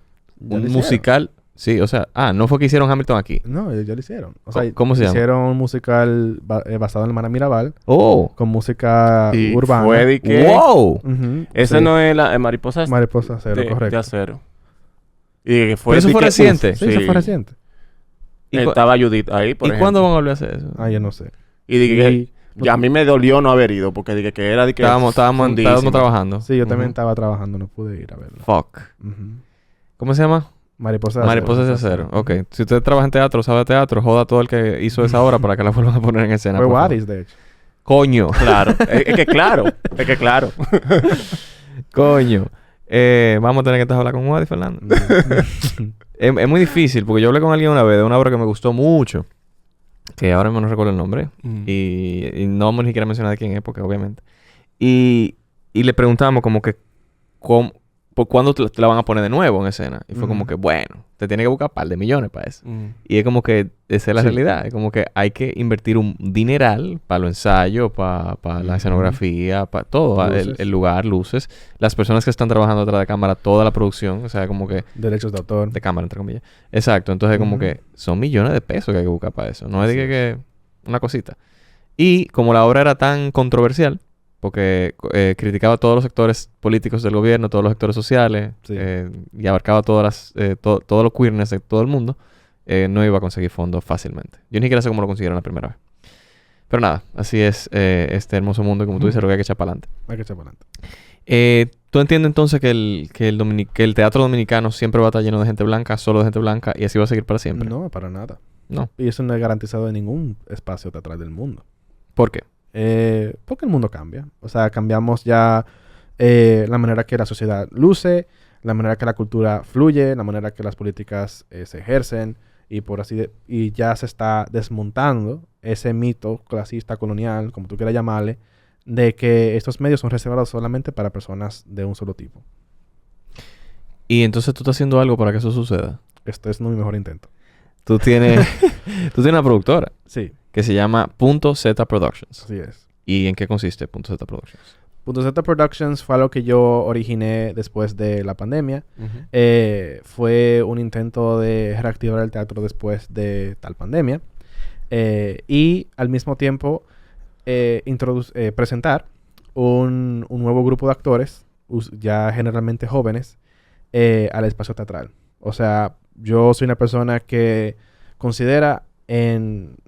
hicieron. musical... Sí, o sea... no fue que hicieron Hamilton aquí. No, ya lo hicieron. O Co- sea, ¿cómo se llama? hicieron un musical basado en el Hermana Mirabal, ¡Oh! con música Y urbana. fue de que... ¡Wow! Ujú, Ese sí. no es la mariposa Mariposa Cero, de correcto. acero. Y que fue Pero eso de fue que, reciente. Sí, eso fue reciente. ¿Y, cu- Estaba Judith ahí, por ¿y ejemplo. cuándo van a volver a hacer eso? Ah, yo no sé. Y dije que... Y- Ya a mí me dolió no haber ido, porque dije que era de que... Estábamos fundísimo. trabajando. Sí, yo también Ujú. estaba trabajando, no pude ir a verlo. Fuck. Ujú. ¿Cómo se llama? Mariposa de Mariposas de acero. Ok. Si usted trabaja en teatro, sabe de teatro, joda a todo el que hizo esa obra para que la vuelvan a poner en escena. Fue por favor. Wadis, de hecho. Coño. Claro. es que claro. Es que claro. Coño. Vamos a tener que hablar con Wadi, Fernando. Es muy difícil porque yo hablé con alguien una vez de una obra que me gustó mucho. Que ahora mismo no recuerdo el nombre. Y no vamos ni siquiera a mencionar de quién es, porque obviamente. Y le preguntamos como que... ¿Por cuándo te la van a poner de nuevo en escena? Y fue como Ujú. que, bueno, te tiene que buscar un par de millones para eso. Mm. Y es como que esa es la Sí. realidad. Es como que hay que invertir un dineral para los ensayos, para la Ujú. escenografía, para todo. El Luces. lugar, luces. Las personas que están trabajando detrás de cámara, toda la producción. O sea, como que... Derechos de autor. De cámara, entre comillas. Exacto. Entonces, como Ujú. que son millones de pesos que hay que buscar para eso. No es de Así que una cosita. Y como la obra era tan controversial, porque criticaba a todos los sectores políticos del gobierno, todos los sectores sociales, Sí. y abarcaba todos los queerness de todo el mundo, no iba a conseguir fondos fácilmente. Yo ni siquiera sé cómo lo consiguieron la primera vez. Pero nada, así es este hermoso mundo y como tú dices, lo que hay que echar para adelante. Hay que echar para adelante. ¿Tú entiendes entonces que el teatro dominicano siempre va a estar lleno de gente blanca, solo de gente blanca, y así va a seguir para siempre? No, para nada. No. Y eso no es garantizado en ningún espacio teatral del mundo. ¿Por qué? Porque el mundo cambia. O sea, cambiamos ya la manera que la sociedad luce, la manera que la cultura fluye, la manera que las políticas se ejercen y ya se está desmontando ese mito clasista, colonial, como tú quieras llamarle, de que estos medios son reservados solamente para personas de un solo tipo. Y entonces tú estás haciendo algo para que eso suceda. Esto es no mi mejor intento. Tú tienes una productora Sí, que se llama Punto Z Productions. así es. ¿Y en qué consiste Punto Z Productions? Punto Z Productions fue algo que yo originé después de la pandemia. Fue un intento de reactivar el teatro después de tal pandemia. Y al mismo tiempo presentar un nuevo grupo de actores, ya generalmente jóvenes, al espacio teatral. O sea, yo soy una persona que considera en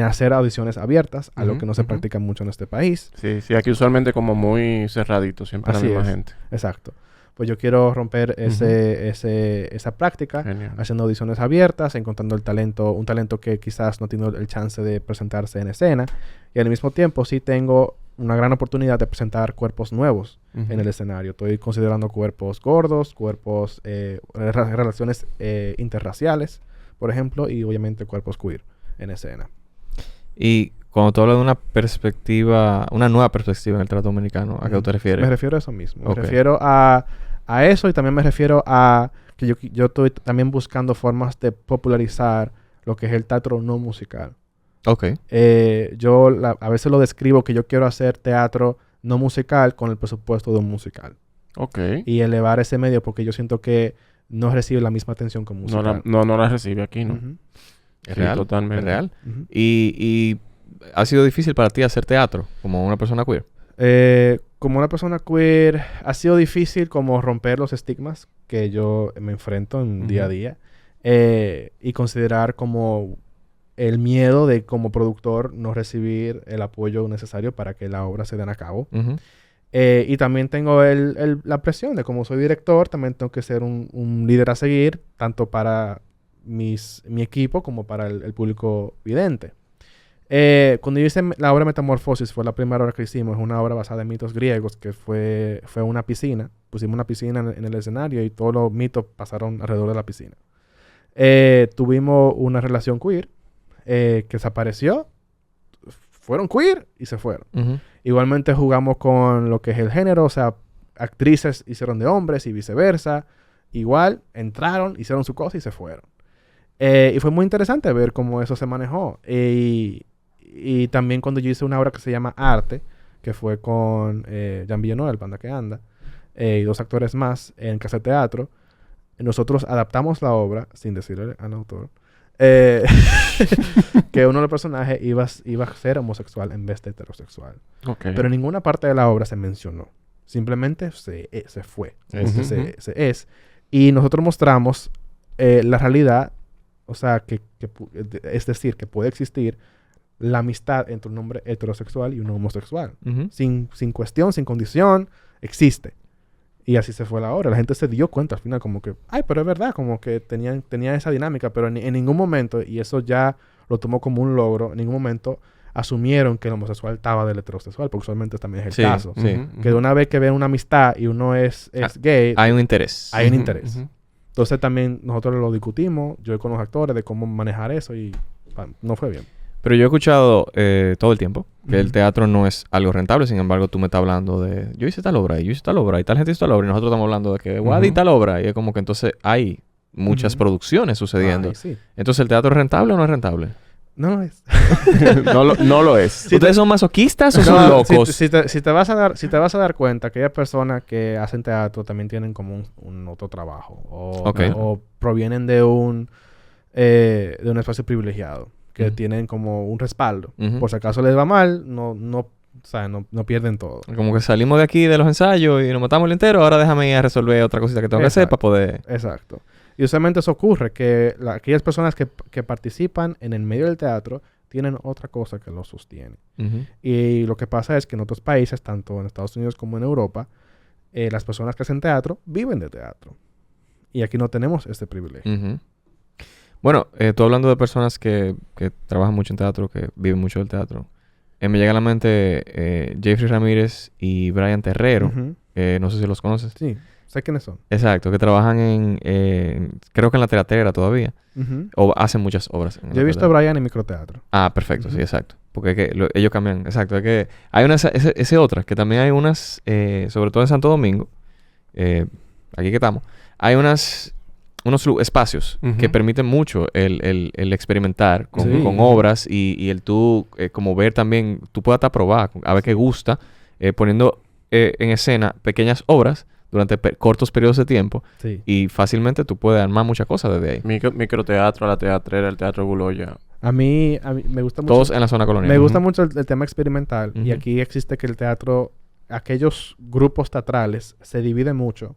hacer audiciones abiertas, algo que no se practica mucho en este país. Sí, aquí usualmente como muy cerradito, siempre la misma gente. Exacto. Pues yo quiero romper esa práctica, haciendo audiciones abiertas, encontrando un talento que quizás no tiene el chance de presentarse en escena. Y al mismo tiempo sí tengo una gran oportunidad de presentar cuerpos nuevos en el escenario. Estoy considerando cuerpos gordos, cuerpos, relaciones interraciales, por ejemplo, y obviamente cuerpos queer en escena. Y cuando tú hablas de una perspectiva, una nueva perspectiva en el trato dominicano, ¿a qué te refieres? Me refiero a eso mismo. Me refiero a eso, y también me refiero a que yo estoy también buscando formas de popularizar lo que es el teatro no musical. Ok. Yo a veces lo describo que yo quiero hacer teatro no musical con el presupuesto de un musical. Ok. Y elevar ese medio porque yo siento que no recibe la misma atención que un musical. No la recibe aquí, ¿no? ¿Es Sí, real? totalmente. ¿Es real? ¿Y ha sido difícil para ti hacer teatro como una persona queer? Como una persona queer, ha sido difícil como romper los estigmas que yo me enfrento en día a día. Y considerar como el miedo de como productor no recibir el apoyo necesario para que la obra se den a cabo. Y también tengo la presión de como soy director, también tengo que ser un líder a seguir, tanto para mi equipo como para el público vidente. Cuando yo hice la obra Metamorfosis, fue la primera obra que hicimos, es una obra basada en mitos griegos, que fue una piscina. Pusimos una piscina en el escenario y todos los mitos pasaron alrededor de la piscina. Tuvimos una relación queer que desapareció, fueron queer y se fueron. Igualmente jugamos con lo que es el género, o sea, actrices hicieron de hombres y viceversa. Igual, entraron, hicieron su cosa y se fueron. Y fue muy interesante ver cómo eso se manejó. Y también cuando yo hice una obra que se llama Arte, que fue con Jan Villanueva, el Panda que Anda, y 2 actores más en Casa de Teatro, nosotros adaptamos la obra, sin decirle al autor, que uno de los personajes iba a ser homosexual en vez de heterosexual. Pero en ninguna parte de la obra se mencionó. Simplemente se fue. Y nosotros mostramos la realidad, o sea, es decir, que puede existir la amistad entre un hombre heterosexual y un homosexual. Sin cuestión, sin condición, existe. Y así se fue la obra. La gente se dio cuenta al final como que, ay, pero es verdad, como que tenía esa dinámica, pero en ningún momento, y eso ya lo tomó como un logro, en ningún momento asumieron que el homosexual estaba del heterosexual, porque usualmente también es el caso. Que de una vez que ven una amistad y uno es gay... Hay un interés. Hay un interés. Entonces también nosotros lo discutimos, yo con los actores, de cómo manejar eso y no fue bien. Pero yo he escuchado todo el tiempo que el teatro no es algo rentable. Sin embargo, tú me estás hablando de... Yo hice tal obra y yo hice tal obra y tal gente hizo tal obra. Y nosotros estamos hablando de que Wadi tal obra. Y es como que entonces hay muchas producciones sucediendo. Ay, sí. Entonces, ¿el teatro es rentable o no es rentable? No lo es. no lo es. ¿Ustedes son masoquistas o son locos? Si te vas a dar cuenta que aquellas personas que hacen teatro también tienen como un otro trabajo. O provienen de un espacio privilegiado. Que tienen como un respaldo. Por si acaso les va mal, no pierden todo. Como que salimos de aquí de los ensayos y nos matamos el entero. Ahora déjame ir a resolver otra cosita que tengo que hacer para poder... Exacto. Y usualmente eso ocurre, que aquellas personas que participan en el medio del teatro tienen otra cosa que los sostiene. Y lo que pasa es que en otros países, tanto en Estados Unidos como en Europa, las personas que hacen teatro viven de teatro. Y aquí no tenemos ese privilegio. Bueno, tú hablando de personas que trabajan mucho en teatro, que viven mucho del teatro, me llega a la mente Jeffrey Ramírez y Brian Terrero. No sé si los conoces. Sí, sé quiénes son. Exacto, que trabajan creo que en la teatrera todavía. O hacen muchas obras. Yo he visto a Brian en microteatro. Ah, perfecto, sí, exacto. Porque es que ellos cambian, exacto. Es que hay ese otra, que también hay unas, sobre todo en Santo Domingo, aquí que estamos, hay unas espacios que permiten mucho el experimentar con obras y el tú como ver también, tú puedes hasta probar, a ver qué gusta, poniendo en escena pequeñas obras durante cortos periodos de tiempo y fácilmente tú puedes armar muchas cosas desde ahí. Microteatro, la teatrera, el Teatro Guloya. A mí me gusta mucho. Todos en la zona colonial. Me gusta mucho el tema experimental. Y aquí existe que el teatro, aquellos grupos teatrales se dividen mucho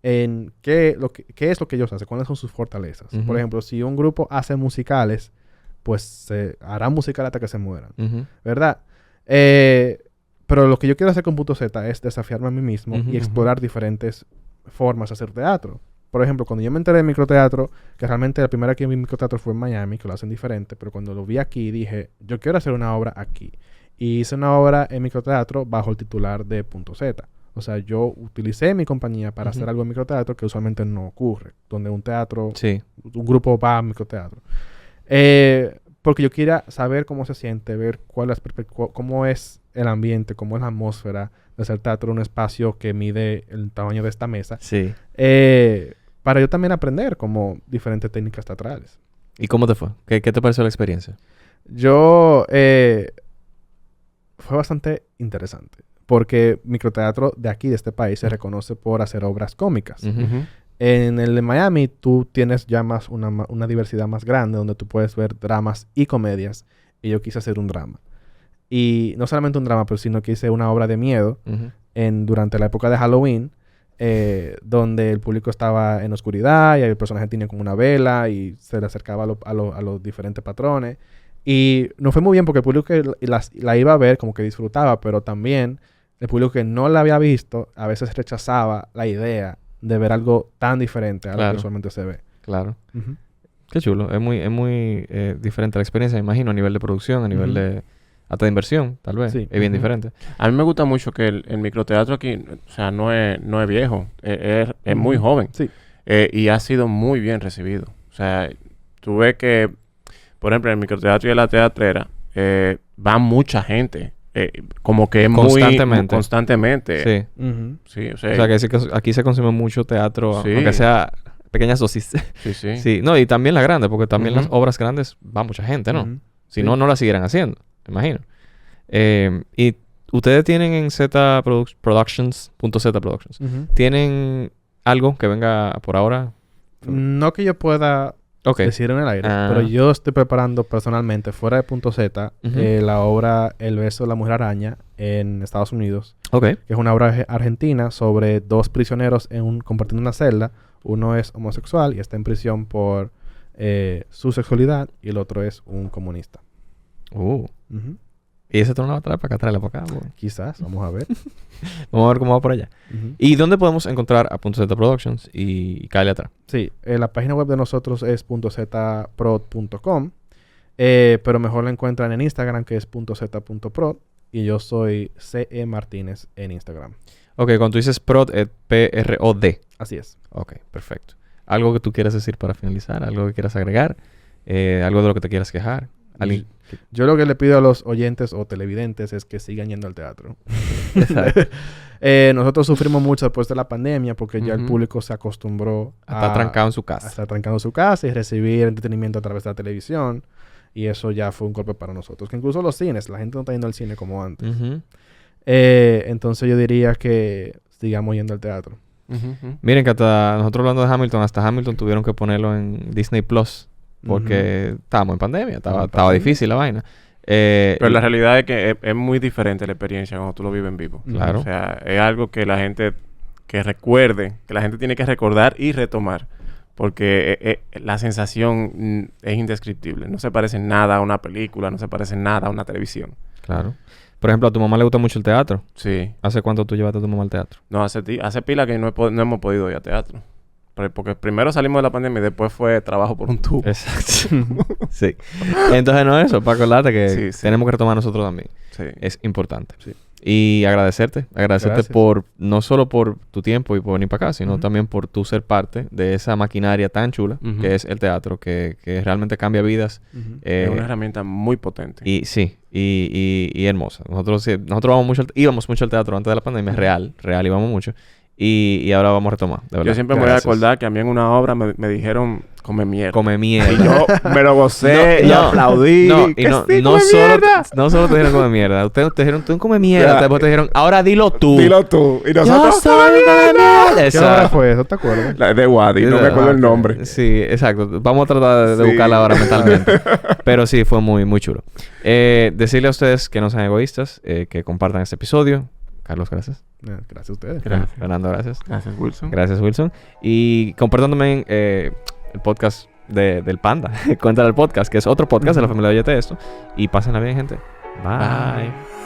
en qué es lo que ellos hacen, cuáles son sus fortalezas. Por ejemplo, si un grupo hace musicales, pues se hará musical hasta que se mueran. ¿Verdad? Pero lo que yo quiero hacer con Punto Z es desafiarme a mí mismo y explorar diferentes formas de hacer teatro. Por ejemplo, cuando yo me enteré de microteatro, que realmente la primera que vi microteatro fue en Miami, que lo hacen diferente, pero cuando lo vi aquí dije, yo quiero hacer una obra aquí. Y hice una obra en microteatro bajo el titular de Punto Z. O sea, yo utilicé mi compañía para hacer algo en microteatro que usualmente no ocurre, donde un teatro, un grupo va a microteatro. Porque yo quería saber cómo se siente, ver cómo es el ambiente, cómo es la atmósfera de hacer teatro en un espacio que mide el tamaño de esta mesa. Sí. Para yo también aprender como diferentes técnicas teatrales. ¿Y cómo te fue? ¿Qué te pareció la experiencia? Fue bastante interesante. Porque microteatro de aquí, de este país, se reconoce por hacer obras cómicas. En el de Miami, tú tienes ya más una diversidad más grande donde tú puedes ver dramas y comedias. Y yo quise hacer un drama. Y no solamente un drama, pero sino que hice una obra de miedo durante la época de Halloween, donde el público estaba en oscuridad y el personaje tenía como una vela y se le acercaba a los diferentes patrones. Y no fue muy bien porque el público que la iba a ver como que disfrutaba, pero también el público que no la había visto a veces rechazaba la idea de ver algo tan diferente a lo que usualmente se ve. Claro. Qué chulo. Es muy diferente la experiencia, me imagino, a nivel de producción, a nivel de... hasta de inversión, tal vez. Sí. Es bien diferente. A mí me gusta mucho que el microteatro aquí, o sea, no es viejo. Es muy joven. Sí. Y ha sido muy bien recibido. O sea, tú ves que, por ejemplo, en el microteatro y en la teatrera va mucha gente. Como que es muy constantemente. Sí. Sí, o sea que aquí se consume mucho teatro, aunque sea pequeñas dosis. Sí. Sí. No, y también la grande, porque también las obras grandes va mucha gente, ¿no? Si no, no la siguieran haciendo. Me imagino. Y ustedes tienen en Z Productions, .Z Productions, ¿tienen algo que venga por ahora? No que yo pueda decir en el aire, pero yo estoy preparando personalmente, fuera de Punto Z, la obra El beso de la mujer araña en Estados Unidos. Que es una obra argentina sobre dos prisioneros compartiendo una celda. Uno es homosexual y está en prisión por su sexualidad y el otro es un comunista. ¿Y ese tú no lo vas a traer para acá? Tráela para acá. Quizás. Vamos a ver. Vamos a ver cómo va por allá. ¿Y dónde podemos encontrar a .Z Productions y Kyle atrás? Sí. La página web de nosotros es .zprod.com. Pero mejor la encuentran en Instagram, que es .z.prod. Y yo soy CE Martínez en Instagram. Cuando tú dices prod, es P-R-O-D. Así es. Perfecto. ¿Algo que tú quieras decir para finalizar? ¿Algo que quieras agregar? ¿Algo de lo que te quieras quejar? Yo lo que le pido a los oyentes o televidentes es que sigan yendo al teatro. Nosotros sufrimos mucho después de la pandemia porque ya el público se acostumbró a estar trancado en su casa. A estar trancado en su casa y recibir entretenimiento a través de la televisión. Y eso ya fue un golpe para nosotros. Que incluso los cines, la gente no está yendo al cine como antes. Entonces yo diría que sigamos yendo al teatro. Miren que hasta nosotros hablando de Hamilton, hasta Hamilton tuvieron que ponerlo en Disney Plus. Porque estábamos en pandemia, estaba difícil la vaina. Pero la realidad es que es muy diferente la experiencia cuando tú lo vives en vivo. Claro. O sea, es algo que la gente que la gente tiene que recordar y retomar. Porque la sensación es indescriptible. No se parece en nada a una película, no se parece en nada a una televisión. Claro. Por ejemplo, ¿a tu mamá le gusta mucho el teatro? Sí. ¿Hace cuánto tú llevaste a tu mamá al teatro? No, hace pila que no hemos podido ir a teatro. Porque primero salimos de la pandemia y después fue trabajo por un tubo. Exacto. Sí. Entonces, no eso. Para acordarte que tenemos que retomar nosotros también. Sí. Es importante. Sí. Y agradecerte. Agradecerte no solo por tu tiempo y por venir para acá, sino también por tú ser parte de esa maquinaria tan chula que es el teatro, que realmente cambia vidas. Es una herramienta muy potente. Y sí. Y hermosa. Nosotros íbamos mucho al teatro antes de la pandemia. Real. Íbamos mucho. Y ahora vamos a retomar, de verdad. Yo siempre me voy a acordar que a mí en una obra me dijeron come mierda. Come mierda. Y yo me lo gocé y aplaudí. No, y ¡Que no, sí, no come solo, mierda! no solo te dijeron come mierda. Ustedes te dijeron tú come mierda. Ya. Después te dijeron ahora dilo tú. Dilo tú. Y Yo nosotros soy un come mierda. ¿Qué obra Exacto. fue eso? ¿Te acuerdas? La de Wadi, no me acuerdo el nombre. Sí, exacto. Vamos a tratar de Sí. buscarla ahora mentalmente. Pero sí, fue muy, muy chulo. Decirle a ustedes que no sean egoístas, que compartan este episodio. Carlos, gracias. Gracias a ustedes. Gracias. Fernando, gracias. Gracias, Wilson. Gracias, Wilson. Y compartan también el podcast del Panda. Cuéntale el podcast, que es otro podcast de la familia de Oyete Esto. Y pásenla bien, gente. Bye.